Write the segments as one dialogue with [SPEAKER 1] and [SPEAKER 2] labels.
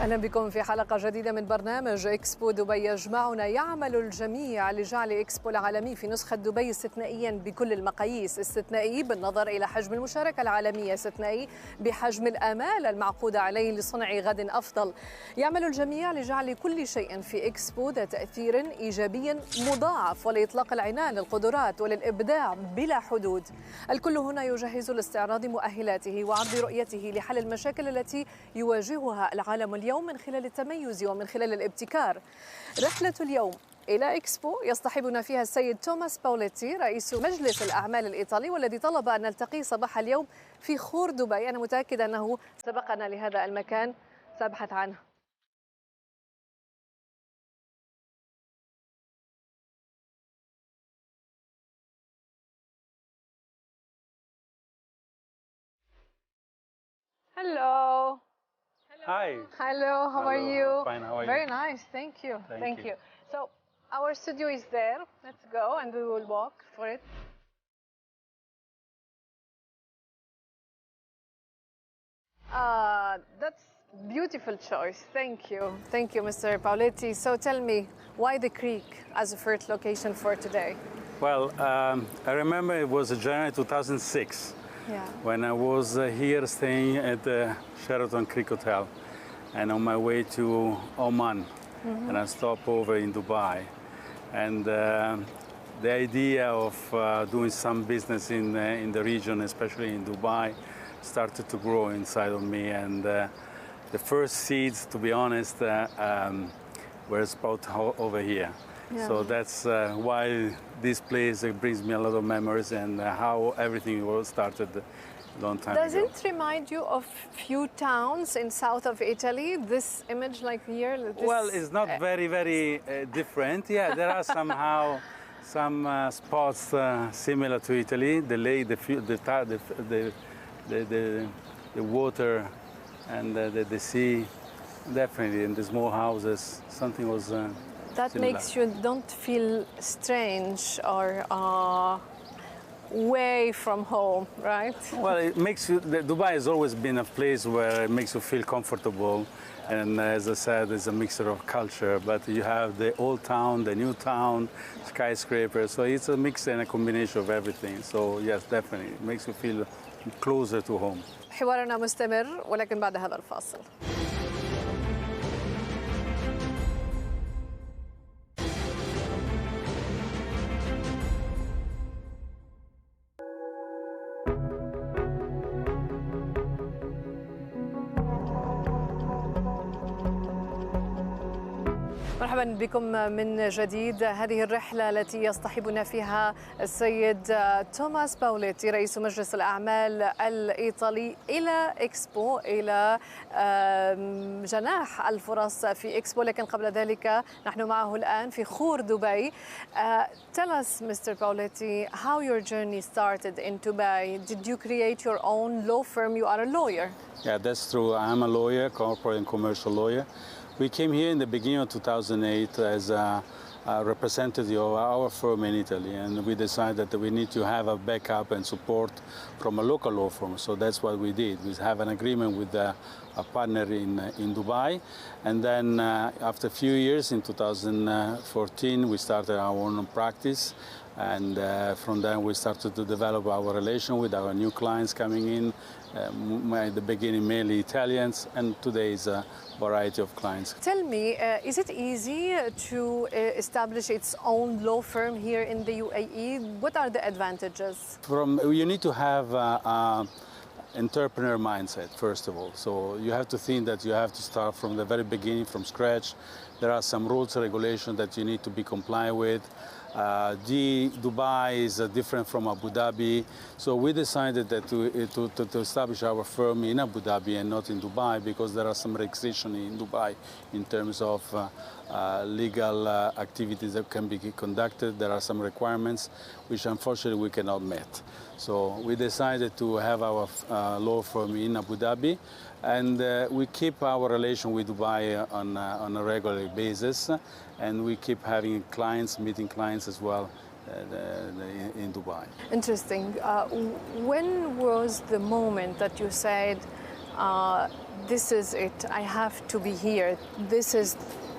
[SPEAKER 1] أهلا بكم في حلقة جديدة من برنامج إكسبو دبي يجمعنا. يعمل الجميع لجعل إكسبو العالمي في نسخة دبي استثنائيا بكل المقاييس، استثنائي بالنظر إلى حجم المشاركة العالمية، استثنائي بحجم الآمال المعقودة عليه لصنع غد أفضل. يعمل الجميع لجعل كل شيء في إكسبو ذا تأثير إيجابي مضاعف ولإطلاق العنان للقدرات وللإبداع بلا حدود. الكل هنا يجهز لاستعراض مؤهلاته وعرض رؤيته لحل المشاكل التي يواجهها العالم اليوم من خلال التميز ومن خلال الابتكار. رحلة اليوم إلى إكسبو يصطحبنا فيها السيد توماس باوليتي رئيس مجلس الأعمال الإيطالي، والذي طلب أن نلتقي صباح اليوم في خور دبي. أنا متأكدة أنه سبقنا لهذا المكان، سأبحث عنه. Hello.
[SPEAKER 2] Hi.
[SPEAKER 1] Hello, how are you?
[SPEAKER 2] Fine, how are you?
[SPEAKER 1] Very nice, thank you. Thank you. So, our studio is there. Let's go and we will walk for it. That's beautiful choice. Thank you. Thank you, Mr. Paoletti. So tell me, why the creek as a first location for today?
[SPEAKER 2] Well, I remember it was January 2006 when I was here staying at the Sheraton Creek Hotel and on my way to Oman, and I stopped over in Dubai. And the idea of doing some business in the region, especially in Dubai, started to grow inside of me. And the first seeds, to be honest, were sprouted over here. Yeah. So that's why this place brings me a lot of memories and how everything started a long time ago.
[SPEAKER 1] Does it remind you of few towns in south of Italy? This image like here?
[SPEAKER 2] Well, it's not very, very different. Yeah, there are somehow some spots similar to Italy. The lake, the water, and the sea, definitely, and the small houses. Something was.
[SPEAKER 1] That
[SPEAKER 2] similar.
[SPEAKER 1] Makes you don't feel strange or way from home, right?
[SPEAKER 2] Well, it makes you. Dubai has always been a place where it makes you feel comfortable, and as I said, it's a mixture of culture. But you have the old town, the new town, skyscrapers. So it's a mix and a combination of everything. So yes, definitely, it makes you feel closer to home.
[SPEAKER 1] حوارنا مستمر ولكن بعد هذا الفاصل. مرحبا بكم من جديد. هذه الرحلة التي يصطحبنا فيها السيد توماس باوليتي رئيس مجلس الأعمال الإيطالي إلى إكسبو، إلى جناح الفرص في إكسبو. لكن قبل ذلك نحن معه الآن في خور دبي. Tell us, Mr. Paoletti, how your journey started in Dubai. Did you create your own law firm? You are a lawyer.
[SPEAKER 2] Yeah, that's true. I'm a lawyer, corporate and commercial lawyer. We came here in the beginning of 2008 as a representative of our firm in Italy, and we decided that we need to have a backup and support from a local law firm. So that's what we did. We have an agreement with a partner in Dubai, and then after a few years, in 2014, we started our own practice. And from then we started to develop our relation with our new clients coming in, at the beginning mainly Italians, and today is a variety of clients.
[SPEAKER 1] Tell me, is it easy to establish its own law firm here in the UAE? What are the advantages?
[SPEAKER 2] You need to have entrepreneur mindset, first of all. So you have to think that you have to start from the very beginning, from scratch. There are some rules and regulations that you need to be compliant with. Dubai is different from Abu Dhabi, so we decided that to establish our firm in Abu Dhabi and not in Dubai because there are some restrictions in Dubai in terms of legal activities that can be conducted. There are some requirements which unfortunately we cannot meet. So we decided to have our law firm in Abu Dhabi, and we keep our relation with Dubai on a regular basis, and we keep having clients, meeting clients as well in Dubai.
[SPEAKER 1] Interesting. When was the moment that you said this is it, I have to be here, this is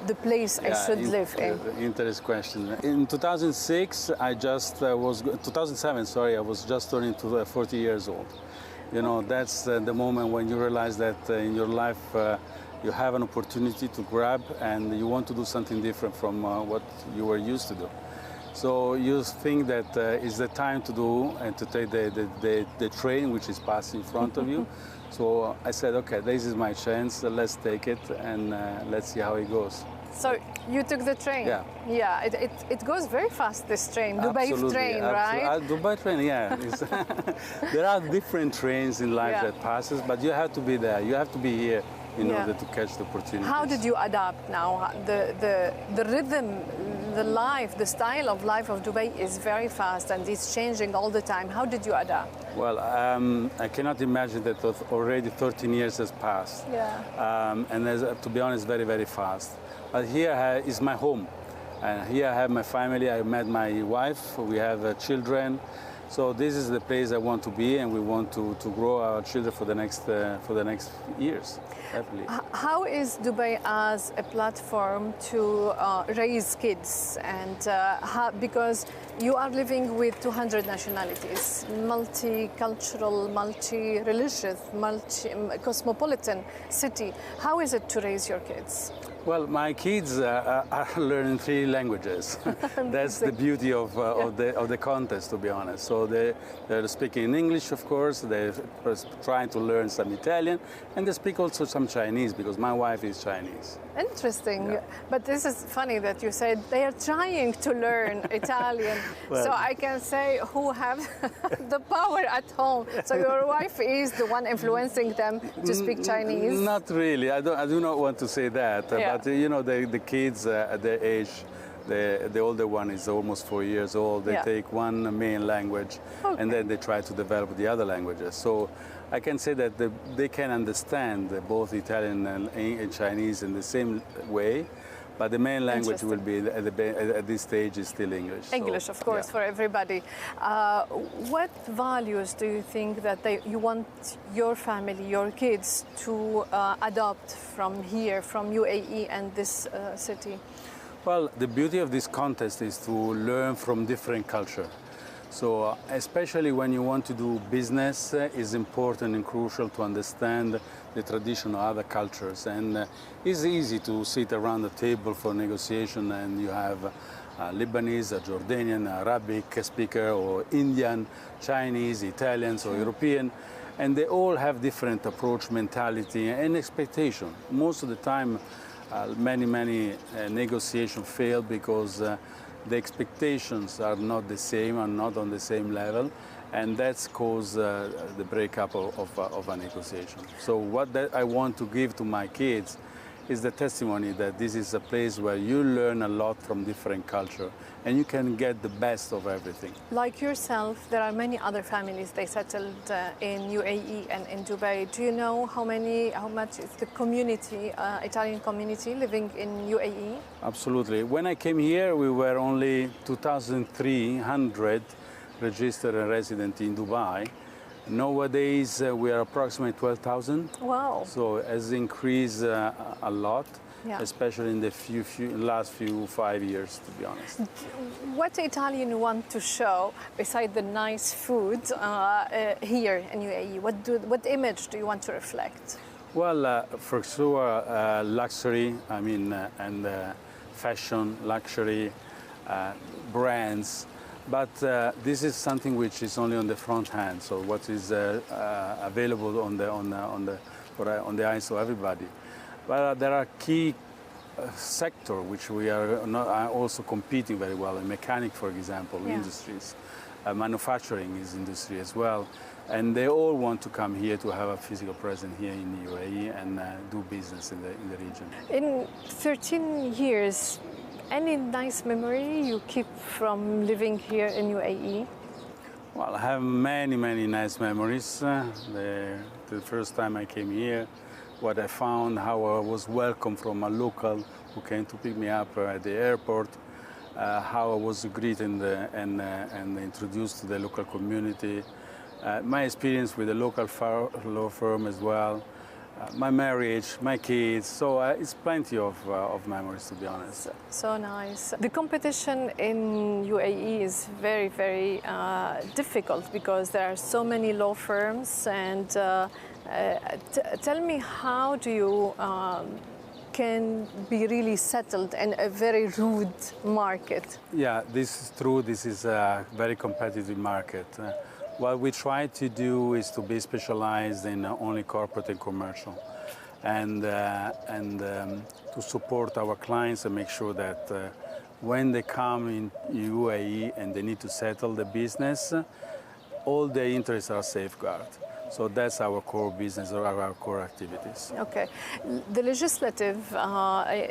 [SPEAKER 1] the place I should live in?
[SPEAKER 2] Interesting question. In 2006, 2007, sorry, I was just turning to 40 years old. You know, that's the moment when you realize that in your life you have an opportunity to grab and you want to do something different from what you were used to do. So you think that it's the time to do and to take the train which is passing in front of you. So I said, okay, this is my chance, let's take it and let's see how it goes.
[SPEAKER 1] So you took the train?
[SPEAKER 2] Yeah.
[SPEAKER 1] Yeah, it goes very fast, this train, Dubai train, right?
[SPEAKER 2] Dubai train, yeah. There are different trains in life that passes, but you have to be there, you have to be here in order to catch the opportunity.
[SPEAKER 1] How did you adapt now? The rhythm, the life, the style of life of Dubai is very fast and it's changing all the time. How did you adapt?
[SPEAKER 2] Well, I cannot imagine that already 13 years has passed.
[SPEAKER 1] Yeah.
[SPEAKER 2] And to be honest, very, very fast. But here is my home. And here I have my family, I met my wife, we have children. So this is the place I want to be, and we want to grow our children for the next years, definitely.
[SPEAKER 1] How is Dubai as a platform to raise kids? And because you are living with 200 nationalities, multicultural, multi-religious, cosmopolitan city. How is it to raise your kids?
[SPEAKER 2] Well, my kids are learning 3 languages. That's the beauty of the contest, to be honest. So they're speaking English, of course. They're trying to learn some Italian, and they speak also some Chinese because my wife is Chinese.
[SPEAKER 1] Interesting. Yeah. But this is funny that you said they are trying to learn Italian. Well, so I can say who have the power at home. So your wife is the one influencing them to speak Chinese?
[SPEAKER 2] Not really. I do not want to say that. But you know, the kids at their age, the older one is almost 4 years old. They take one main language, and then they try to develop the other languages. So I can say that they can understand both Italian and Chinese in the same way, but the main language will be, at this stage, is still English.
[SPEAKER 1] English, of course, for everybody. What values do you think that you want your family, your kids, to adopt from here, from UAE and this city?
[SPEAKER 2] Well, the beauty of this contest is to learn from different culture. So especially when you want to do business, it's important and crucial to understand the tradition of other cultures. And it's easy to sit around the table for negotiation and you have a Lebanese, a Jordanian, Arabic speaker, or Indian, Chinese, Italians, or European. And they all have different approach, mentality, and expectation. Most of the time, many negotiations fail because the expectations are not the same, are not on the same level, and that's caused the breakup of a negotiation. So what I want to give to my kids is the testimony that this is a place where you learn a lot from different culture and you can get the best of everything.
[SPEAKER 1] Like yourself, there are many other families they settled in UAE and in Dubai. Do you know how much is the community, Italian community living in UAE?
[SPEAKER 2] Absolutely. When I came here, we were only 2,300 registered and resident in Dubai. Nowadays, we are approximately 12,000.
[SPEAKER 1] Wow.
[SPEAKER 2] So it has increased a lot, especially in the last 5 years, to be honest.
[SPEAKER 1] What Italian want to show, besides the nice food here in UAE? What image do you want to reflect?
[SPEAKER 2] Well, for sure, luxury, and fashion, luxury, brands. But this is something which is only on the front hand. So what is available on the eyes of everybody. But there are key sector which we are also competing very well. In mechanic, for example, industries, manufacturing is industry as well, and they all want to come here to have a physical presence here in the UAE and do business in the region. In
[SPEAKER 1] 13 years. Any nice memory you keep from living here in UAE?
[SPEAKER 2] Well, I have many nice memories. The first time I came here, what I found, how I was welcomed from a local who came to pick me up at the airport, how I was greeted and introduced to the local community, my experience with the local law firm as well, my marriage, my kids. So it's plenty of memories, to be honest.
[SPEAKER 1] So nice. The competition in UAE is very, very difficult because there are so many law firms. And tell me, how do you can be really settled in a very rude market?
[SPEAKER 2] Yeah, this is true. This is a very competitive market. What we try to do is to be specialized in only corporate and commercial, and to support our clients and make sure that when they come in UAE and they need to settle the business, all their interests are safeguarded. So that's our core business or our core activities.
[SPEAKER 1] Okay. The legislative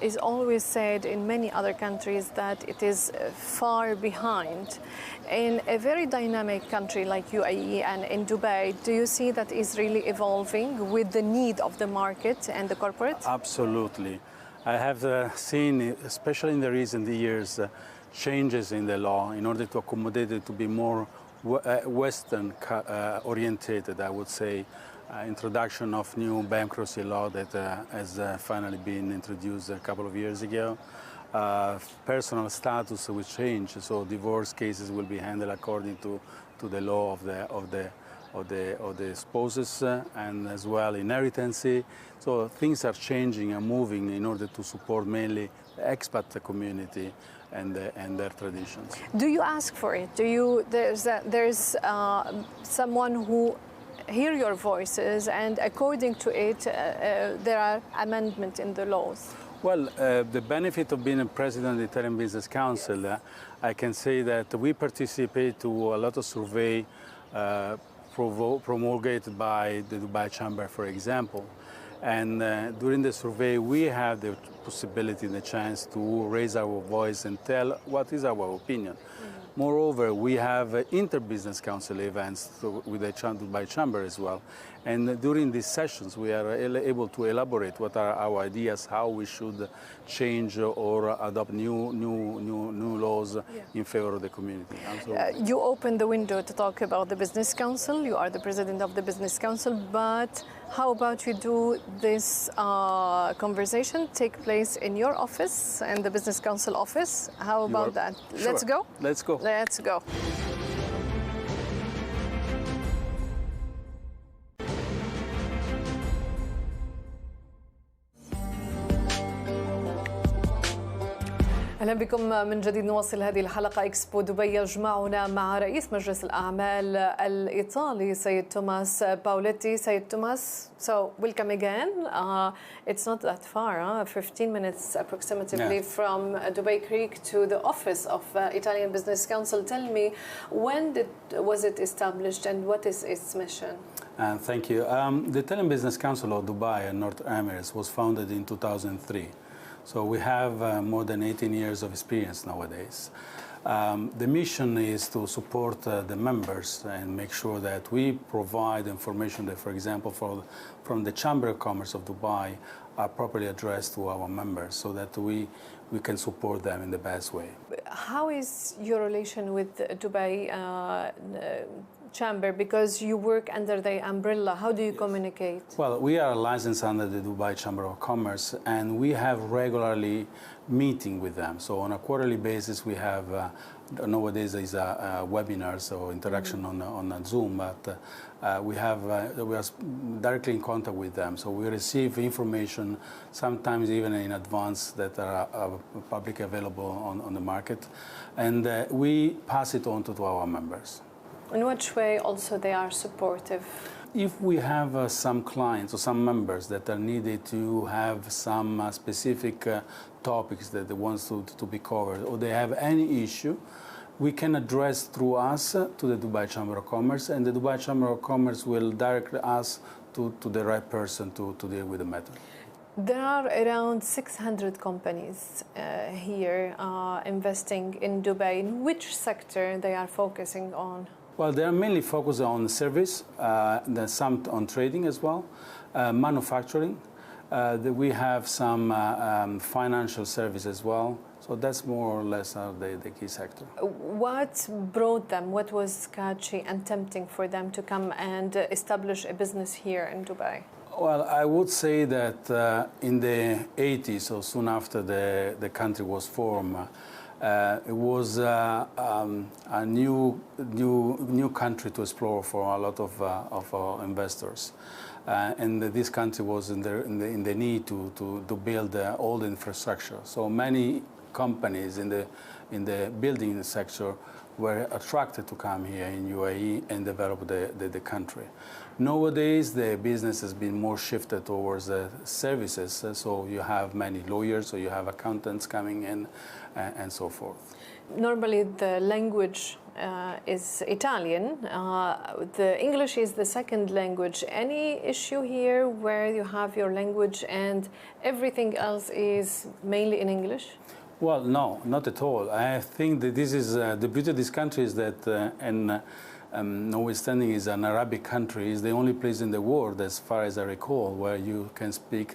[SPEAKER 1] is always said in many other countries that it is far behind. In a very dynamic country like UAE and in Dubai, do you see that is really evolving with the need of the market and the corporate?
[SPEAKER 2] Absolutely. I have seen, especially in the recent years, changes in the law in order to accommodate it to be more Western orientated, I would say. Introduction of new bankruptcy law that has finally been introduced a couple of years ago. Personal status will change, so divorce cases will be handled according to the law of the spouses, and as well inheritance. So things are changing and moving in order to support mainly the expat community and their traditions.
[SPEAKER 1] Do you ask for it? There's someone who hear your voices, and according to it, there are amendments in the laws?
[SPEAKER 2] Well, the benefit of being a president of the Italian Business Council, I can say that we participate to a lot of survey promulgated by the Dubai Chamber, for example. And during the survey, we have the possibility and the chance to raise our voice and tell what is our opinion. Moreover, we have inter-business council events with the Dubai Chamber as well. And during these sessions, we are able to elaborate what are our ideas, how we should change or adopt new laws in favor of the community.
[SPEAKER 1] You opened the window to talk about the Business Council. You are the president of the Business Council, but how about you do this conversation take place in your office and the Business Council office? How about that?
[SPEAKER 2] Sure.
[SPEAKER 1] Let's go?
[SPEAKER 2] Let's go.
[SPEAKER 1] Let's go. أهلا بكم من جديد. نواصل هذه الحلقة. إكسبو دبي يجمعنا مع رئيس مجلس الأعمال الإيطالي سيد توماس باوليتي. سيد توماس, so welcome again. It's not that far, 15 minutes approximately from Dubai Creek to the office of Italian Business Council. Tell me, when was it established and what is its mission?
[SPEAKER 2] Thank you. The Italian Business Council of Dubai and North Emirates was founded in 2003. So we have more than 18 years of experience nowadays. The mission is to support the members and make sure that we provide information that, for example, from the Chamber of Commerce of Dubai are properly addressed to our members so that we can support them in the best way.
[SPEAKER 1] How is your relation with Dubai Chamber, because you work under the umbrella? How do you communicate?
[SPEAKER 2] Well, we are licensed under the Dubai Chamber of Commerce, and we have regularly meeting with them. So on a quarterly basis, we have nowadays is a webinar, so interaction on Zoom, but we are directly in contact with them. So we receive information, sometimes even in advance, that are public available on the market, and we pass it on to our members.
[SPEAKER 1] In which way also they are supportive?
[SPEAKER 2] If we have some clients or some members that are needed to have some specific topics that they want to be covered, or they have any issue, we can address through us to the Dubai Chamber of Commerce, and the Dubai Chamber of Commerce will direct us to the right person to deal with the matter.
[SPEAKER 1] There are around 600 companies here investing in Dubai. In which sector they are focusing on?
[SPEAKER 2] Well, they are mainly focused on service, then some on trading as well, manufacturing. We have some financial service as well. So that's more or less the key sector.
[SPEAKER 1] What brought them? What was catchy and tempting for them to come and establish a business here in Dubai?
[SPEAKER 2] Well, I would say that in the 80s, or soon after the country was formed, it was a new country to explore for a lot of investors. And this country was in the need to build all the infrastructure. So many companies in the building sector were attracted to come here in UAE and develop the country. Nowadays, the business has been more shifted towards services. So you have many lawyers, or you have accountants coming in, and so forth.
[SPEAKER 1] Normally, the language is Italian. The English is the second language. Any issue here where you have your language and everything else is mainly in English?
[SPEAKER 2] Well, no, not at all. I think that this is the beauty of this country is that, notwithstanding is an Arabic country, is the only place in the world, as far as I recall, where you can speak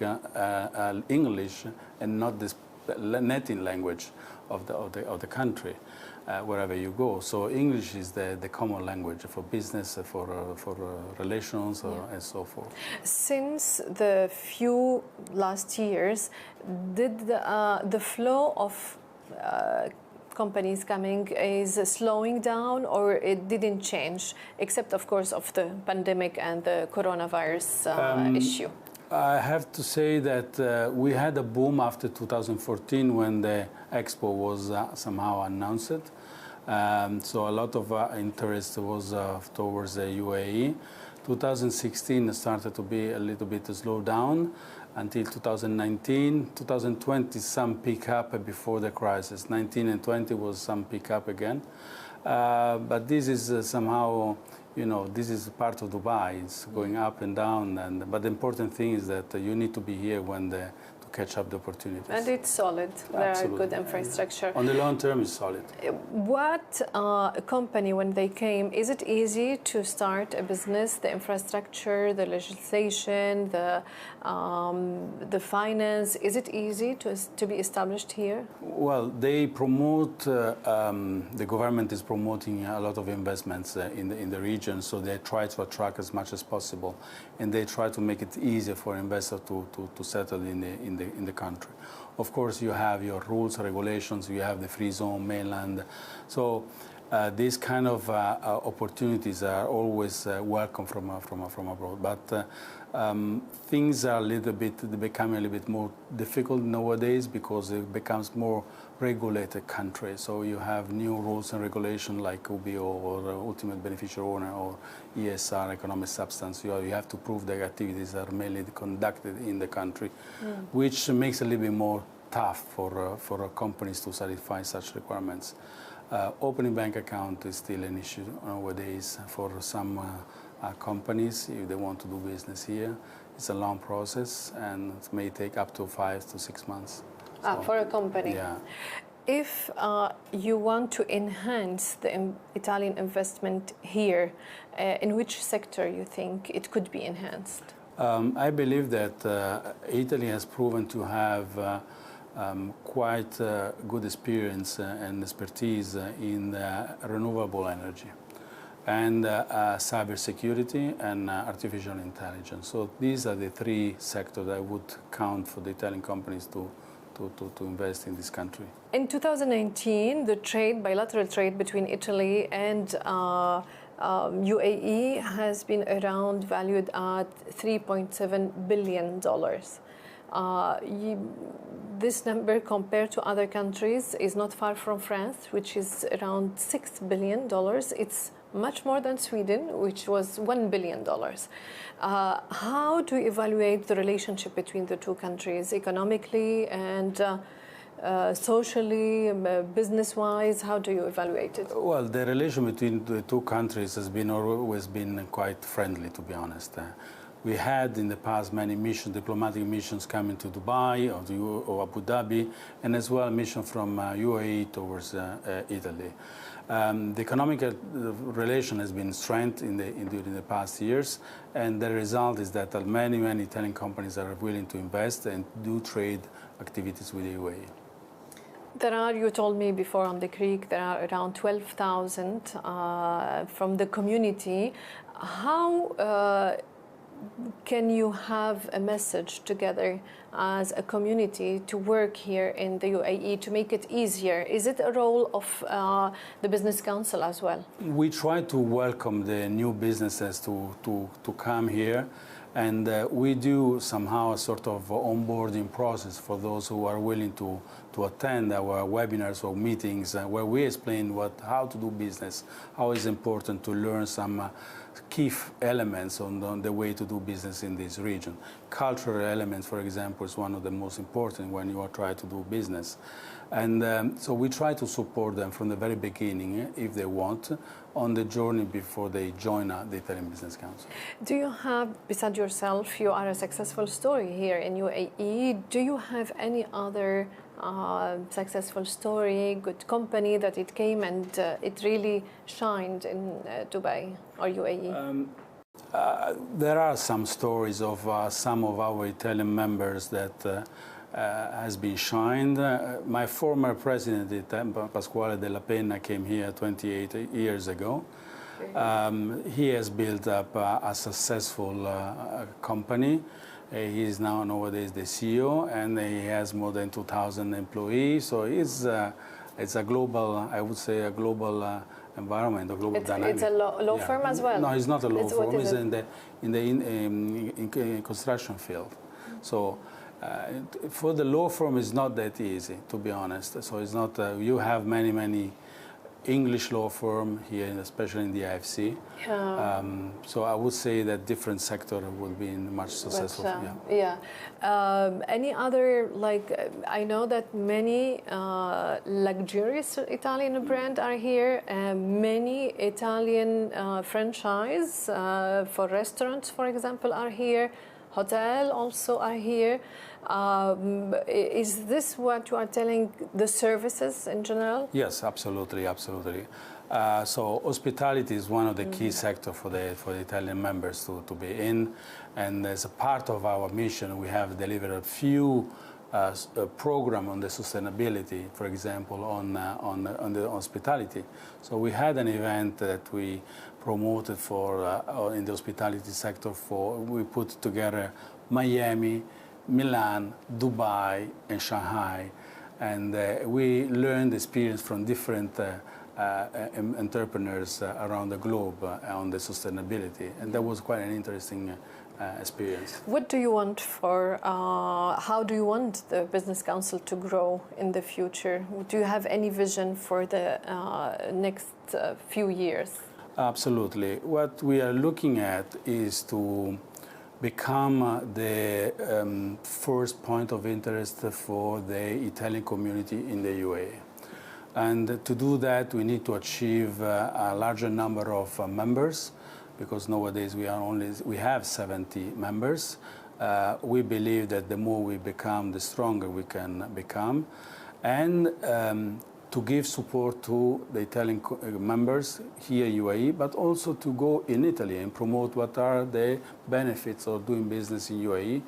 [SPEAKER 2] English and not the native language of the country, wherever you go. So English is the common language for business, for relations, and so forth.
[SPEAKER 1] Since the few last years, did the flow of companies coming is slowing down, or it didn't change, except of course of the pandemic and the coronavirus issue?
[SPEAKER 2] I have to say that we had a boom after 2014 when the Expo was somehow announced. So a lot of interest was towards the UAE. 2016 started to be a little bit slowed down until 2019. 2020, some pick up before the crisis. 19 and 20 was some pick up again. But this is somehow, this is part of Dubai. It's going up and down. But the important thing is that you need to be here to catch up the opportunities. And
[SPEAKER 1] it's solid. There are good infrastructure.
[SPEAKER 2] On the long term, it's solid.
[SPEAKER 1] What company, when they came, is it easy to start a business? The infrastructure, the legislation, the finance, is it easy to be established here?
[SPEAKER 2] Well, they promote, the government is promoting a lot of investments in the region, so they try to attract as much as possible, and they try to make it easier for investors to settle in the country. Of course, you have your rules, regulations, you have the free zone, mainland. So these kind of opportunities are always welcome from abroad. But things are becoming a little bit more difficult nowadays because it becomes more regulated country. So you have new rules and regulations like UBO or ultimate beneficial owner or ESR, economic substance. You have to prove the activities are mainly conducted in the country, which makes it a little bit more tough for companies to satisfy such requirements. Opening bank account is still an issue nowadays for some companies if they want to do business here. It's a long process and it may take up to 5 to 6 months. So,
[SPEAKER 1] for a company?
[SPEAKER 2] Yeah.
[SPEAKER 1] If you want to enhance the Italian investment here, in which sector you think it could be enhanced?
[SPEAKER 2] I believe that Italy has proven to have quite good experience and expertise in renewable energy and cybersecurity and artificial intelligence. So these are the three sectors I would count for the Italian companies to invest in this country.
[SPEAKER 1] In 2019, the bilateral trade between Italy and UAE has been around valued at $3.7 billion. This number compared to other countries is not far from France, which is around $6 billion. It's much more than Sweden, which was $1 billion. How do you evaluate the relationship between the two countries, economically and socially, business-wise? How do you evaluate it?
[SPEAKER 2] Well, the relation between the two countries has always been quite friendly, to be honest. We had in the past many diplomatic missions coming to Dubai or Abu Dhabi, and as well a mission from UAE towards Italy. The economic relation has been strengthened during the past years, and the result is that many Italian companies are willing to invest and do trade activities with the UAE.
[SPEAKER 1] You told me before on the creek, there are around 12,000 from the community. How can you have a message together as a community to work here in the UAE to make it easier? Is it a role of the Business Council as well?
[SPEAKER 2] We try to welcome the new businesses to come here, and we do somehow a sort of onboarding process for those who are willing to attend our webinars or meetings where we explain how to do business, how it's important to learn some key elements on the way to do business in this region. Cultural elements, for example, is one of the most important when you are trying to do business. And so we try to support them from the very beginning, if they want, on the journey before they join the Italian Business Council.
[SPEAKER 1] Do you have, besides yourself, you are a successful story here in UAE, do you have any other successful story, good company that it came and it really shined in Dubai or UAE?
[SPEAKER 2] There are some stories of some of our Italian members that has been shined. My former president, Pasquale Della Penna, came here 28 years ago. He has built up a successful company. He is now nowadays the CEO, and he has more than 2,000 employees. So it's a global, I would say, a global environment, a global dynamic.
[SPEAKER 1] It's a law firm as well?
[SPEAKER 2] No, it's not a law firm. It's in the construction field. So for the law firm, it's not that easy, to be honest. So it's not. You have many English law firm here, especially in the IFC.
[SPEAKER 1] Yeah.
[SPEAKER 2] So I would say that different sector would be much successful.
[SPEAKER 1] Any other, I know that many luxurious Italian brands are here. Many Italian franchise for restaurants, for example, are here. Hotel also are here. Is this what you are telling, the services in general?
[SPEAKER 2] Yes, absolutely. So hospitality is one of the key sectors for the Italian members to be in, and as a part of our mission, we have delivered a few program on the sustainability, for example, on the hospitality. So we had an event that we promoted for in the hospitality sector. We put together Miami, Milan, Dubai, and Shanghai, and we learned experience from different entrepreneurs around the globe on the sustainability, and that was quite an interesting experience.
[SPEAKER 1] What do you want for, how do you want the Business Council to grow in the future? Do you have any vision for the next few years?
[SPEAKER 2] Absolutely. What we are looking at is to become the first point of interest for the Italian community in the UAE. And to do that, we need to achieve a larger number of members, because nowadays we have 70 members. We believe that the more we become, the stronger we can become. And to give support to the Italian members here in UAE, but also to go in Italy and promote what are the benefits of doing business in UAE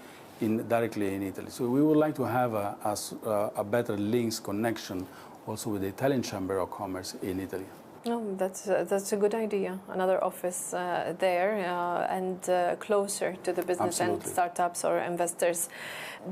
[SPEAKER 2] directly in Italy. So we would like to have a better links connection also with the Italian Chamber of Commerce in Italy.
[SPEAKER 1] Oh, that's a good idea. Another office there and closer to the business and startups or investors.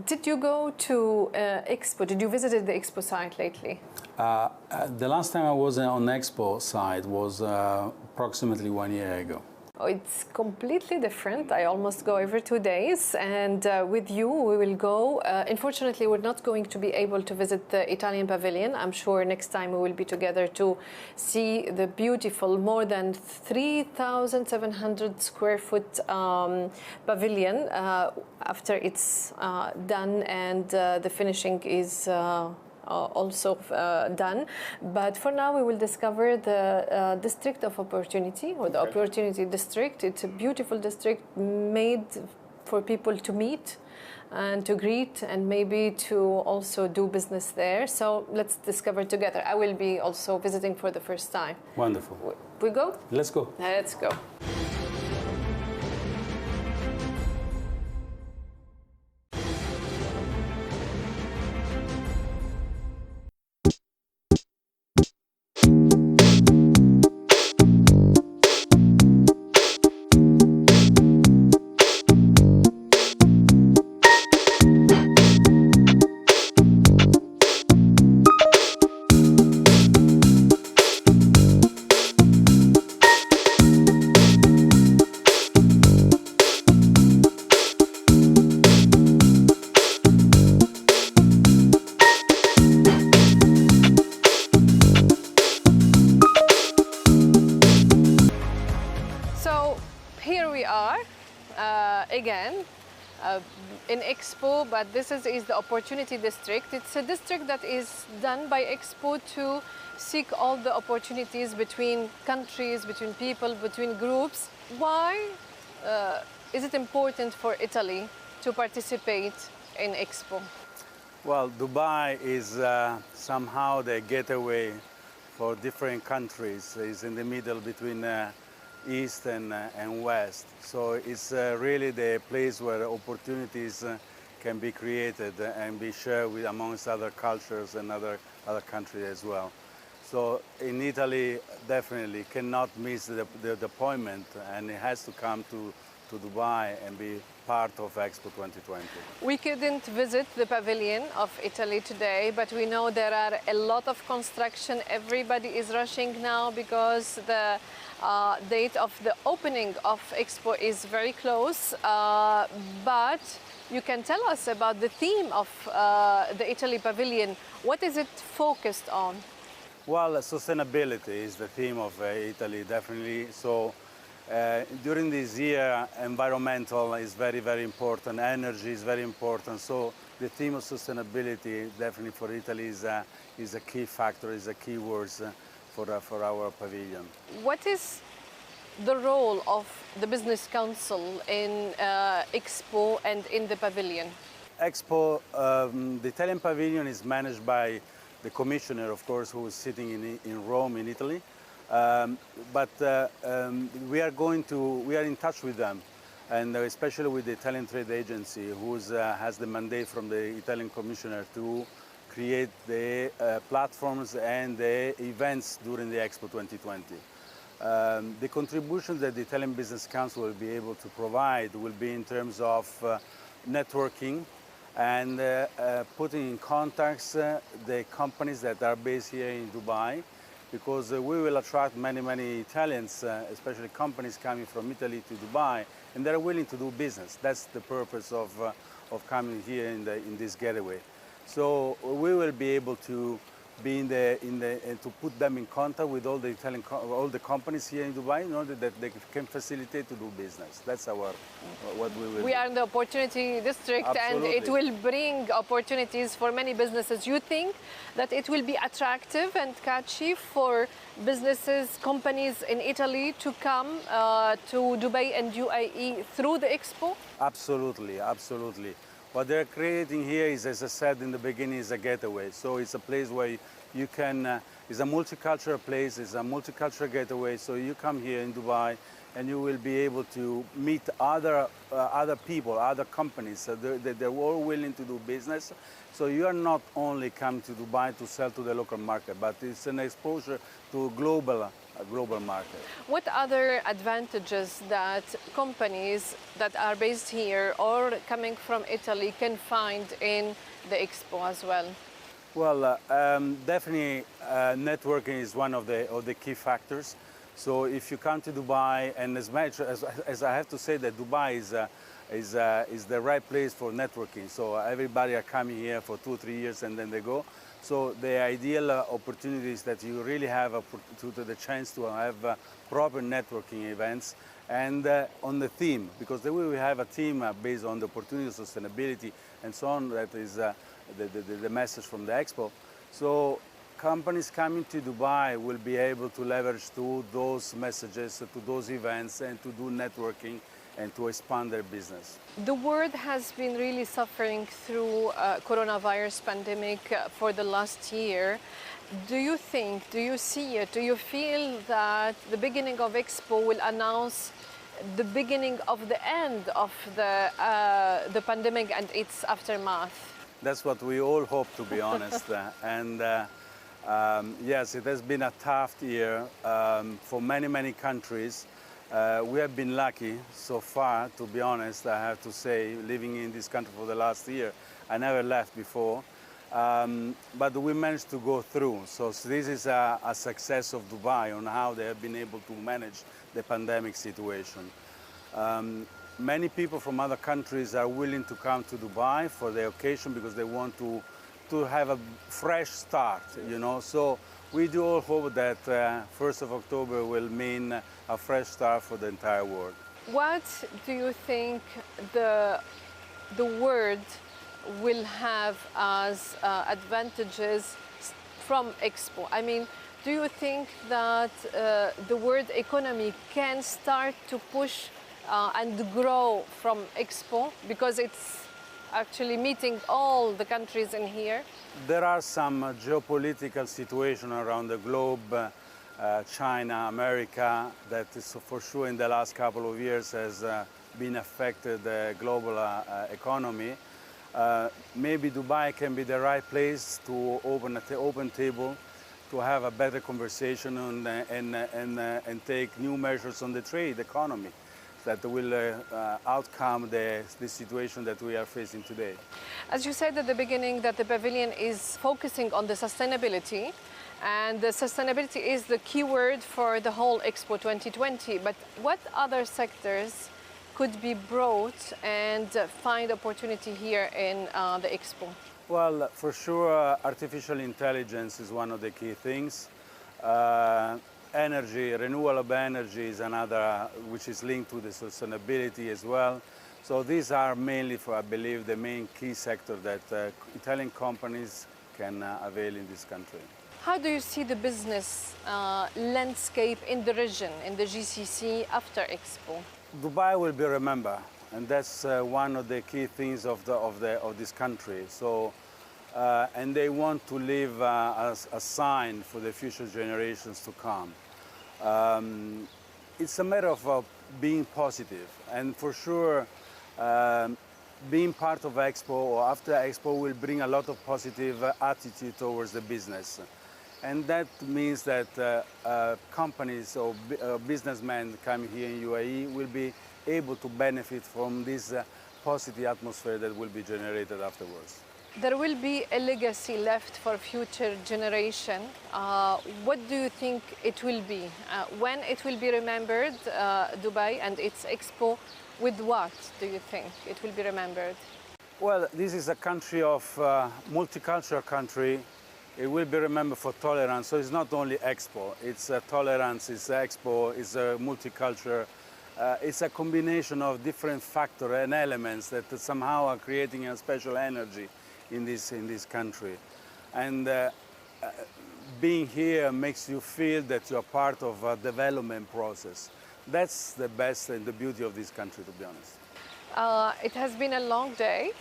[SPEAKER 1] Did you go to Expo? Did you visit the Expo site lately?
[SPEAKER 2] The last time I was on Expo site was approximately 1 year ago.
[SPEAKER 1] Oh, it's completely different. I almost go every 2 days, and with you we will go. Unfortunately, we're not going to be able to visit the Italian Pavilion. I'm sure next time we will be together to see the beautiful, more than 3,700 square foot pavilion after it's done and the finishing is also done. But for now we will discover the district of opportunity, or the Opportunity District. It's a beautiful district made for people to meet and to greet and maybe to also do business there. So let's discover together. I will be also visiting for the first time.
[SPEAKER 2] Wonderful.
[SPEAKER 1] We go?
[SPEAKER 2] Let's go.
[SPEAKER 1] Let's go. here we are again in Expo, but this is the Opportunity District. It's a district that is done by Expo to seek all the opportunities between countries, between people, between groups. Why is it important for Italy to participate in Expo?
[SPEAKER 2] Well, Dubai is somehow the gateway for different countries. It's in the middle between East and West. So it's really the place where opportunities can be created and be shared with amongst other cultures and other countries as well. So in Italy, definitely cannot miss the appointment, and it has to come to Dubai and be part of Expo 2020.
[SPEAKER 1] We couldn't visit the pavilion of Italy today, but we know there are a lot of construction. Everybody is rushing now because the date of the opening of Expo is very close. But you can tell us about the theme of the Italy pavilion. What is it focused on?
[SPEAKER 2] Well, sustainability is the theme of Italy, definitely. So during this year, environmental is very, very important. Energy is very important. So the theme of sustainability, definitely for Italy, is a key factor, is a key word for our pavilion.
[SPEAKER 1] What is the role of the Business Council in Expo and in the pavilion?
[SPEAKER 2] Expo, the Italian pavilion is managed by the commissioner, of course, who is sitting in Rome, in Italy. But we are in touch with them, and especially with the Italian Trade Agency, who has the mandate from the Italian Commissioner to create the platforms and the events during the Expo 2020. The contributions that the Italian Business Council will be able to provide will be in terms of networking and putting in contacts the companies that are based here in Dubai, because we will attract many Italians, especially companies coming from Italy to Dubai, and they're willing to do business. That's the purpose of coming here in this getaway. So we will be able to be to put them in contact with all the companies here in Dubai in order that they can facilitate to do business. That's what we will.
[SPEAKER 1] We are in the Opportunity District.
[SPEAKER 2] Absolutely.
[SPEAKER 1] And it will bring opportunities for many businesses. You think that it will be attractive and catchy for businesses, companies in Italy to come to Dubai and UAE through the Expo?
[SPEAKER 2] Absolutely. What they're creating here is, as I said in the beginning, is a getaway. So it's a place where you can, it's a multicultural place, it's a multicultural getaway. So you come here in Dubai and you will be able to meet other people, other companies. They're all willing to do business. So you are not only coming to Dubai to sell to the local market, but it's an exposure to a global market.
[SPEAKER 1] What other advantages that companies that are based here or coming from Italy can find in the Expo as well?
[SPEAKER 2] Well, definitely networking is one of the key factors. So if you come to Dubai, and as I have to say that Dubai is the right place for networking. So everybody are coming here for 2 or 3 years and then they go. So the ideal opportunity is that you really have the chance to have proper networking events and on the theme, because the way we have a theme based on the opportunity, sustainability, and so on. That is the message from the Expo. So companies coming to Dubai will be able to leverage to those messages, to those events, and to do networking and to expand their business.
[SPEAKER 1] The world has been really suffering through coronavirus pandemic for the last year. Do you see it? Do you feel that the beginning of Expo will announce the beginning of the end of the pandemic and its aftermath?
[SPEAKER 2] That's what we all hope, to be honest. Yes, it has been a tough year for many countries. We have been lucky so far, to be honest, I have to say, living in this country for the last year. I never left before, but we managed to go through. So this is a success of Dubai on how they have been able to manage the pandemic situation. Many people from other countries are willing to come to Dubai for the occasion because they want to have a fresh start, you know. So we do all hope that 1st of October will mean a fresh start for the entire world.
[SPEAKER 1] What do you think the world will have as advantages from Expo? I mean, do you think that the world economy can start to push and grow from Expo because it's actually meeting all the countries in here?
[SPEAKER 2] There are some geopolitical situations around the globe, China, America, that is for sure in the last couple of years has been affected the global economy. Maybe Dubai can be the right place to open an open table, to have a better conversation and take new measures on the trade economy that will outcome the situation that we are facing today.
[SPEAKER 1] As you said at the beginning, that the pavilion is focusing on the sustainability, and the sustainability is the key word for the whole Expo 2020. But what other sectors could be brought and find opportunity here in the Expo?
[SPEAKER 2] Well, for sure, artificial intelligence is one of the key things. Energy, renewable energy is another, which is linked to the sustainability as well. So these are mainly, I believe, the main key sector that Italian companies can avail in this country.
[SPEAKER 1] How do you see the business landscape in the region, in the GCC after Expo?
[SPEAKER 2] Dubai will be remembered, and that's one of the key things of this country. So, and they want to leave a sign for the future generations to come. It's a matter of being positive, and for sure, being part of Expo or after Expo will bring a lot of positive attitude towards the business. And that means that companies or businessmen coming here in UAE will be able to benefit from this positive atmosphere that will be generated afterwards.
[SPEAKER 1] There will be a legacy left for future generation. What do you think it will be? When it will be remembered, Dubai and its Expo, with what do you think it will be remembered?
[SPEAKER 2] Well, this is a country of multicultural country. It will be remembered for tolerance. So it's not only Expo, it's tolerance, it's Expo, it's multicultural. It's a combination of different factors and elements that somehow are creating a special energy in this country. And being here makes you feel that you're part of a development process. That's the best and the beauty of this country, to be honest.
[SPEAKER 1] It has been a long day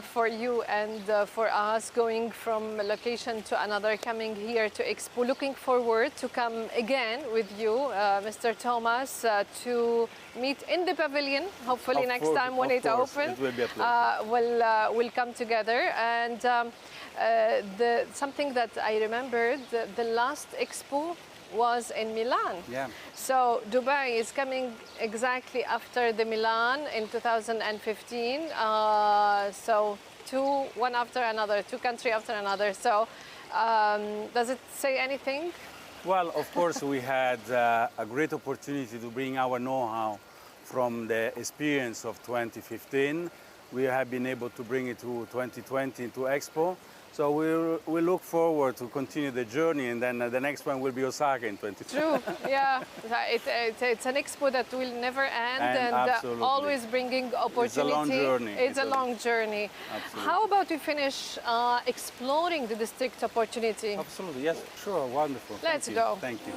[SPEAKER 1] for you and for us, going from location to another, coming here to Expo. Looking forward to come again with you, Mr. Thomas, to meet in the pavilion. Hopefully next time when it opens,
[SPEAKER 2] it will be a pleasure.
[SPEAKER 1] we'll come together. And something that I remembered, the last Expo was in Milan.
[SPEAKER 2] Yeah.
[SPEAKER 1] So Dubai is coming exactly after the Milan in 2015. So one after another, two countries after another. So does it say anything?
[SPEAKER 2] Well, of course, we had a great opportunity to bring our know-how from the experience of 2015. We have been able to bring it to 2020 into Expo. So we look forward to continue the journey, and then the next one will be Osaka in 2020.
[SPEAKER 1] True, yeah. It's an expo that will never end, and always bringing opportunity.
[SPEAKER 2] It's a long journey.
[SPEAKER 1] It's a long journey.
[SPEAKER 2] Absolutely.
[SPEAKER 1] How about we finish exploring the district opportunity?
[SPEAKER 2] Absolutely, yes, sure, wonderful.
[SPEAKER 1] Let's go.
[SPEAKER 2] Thank you.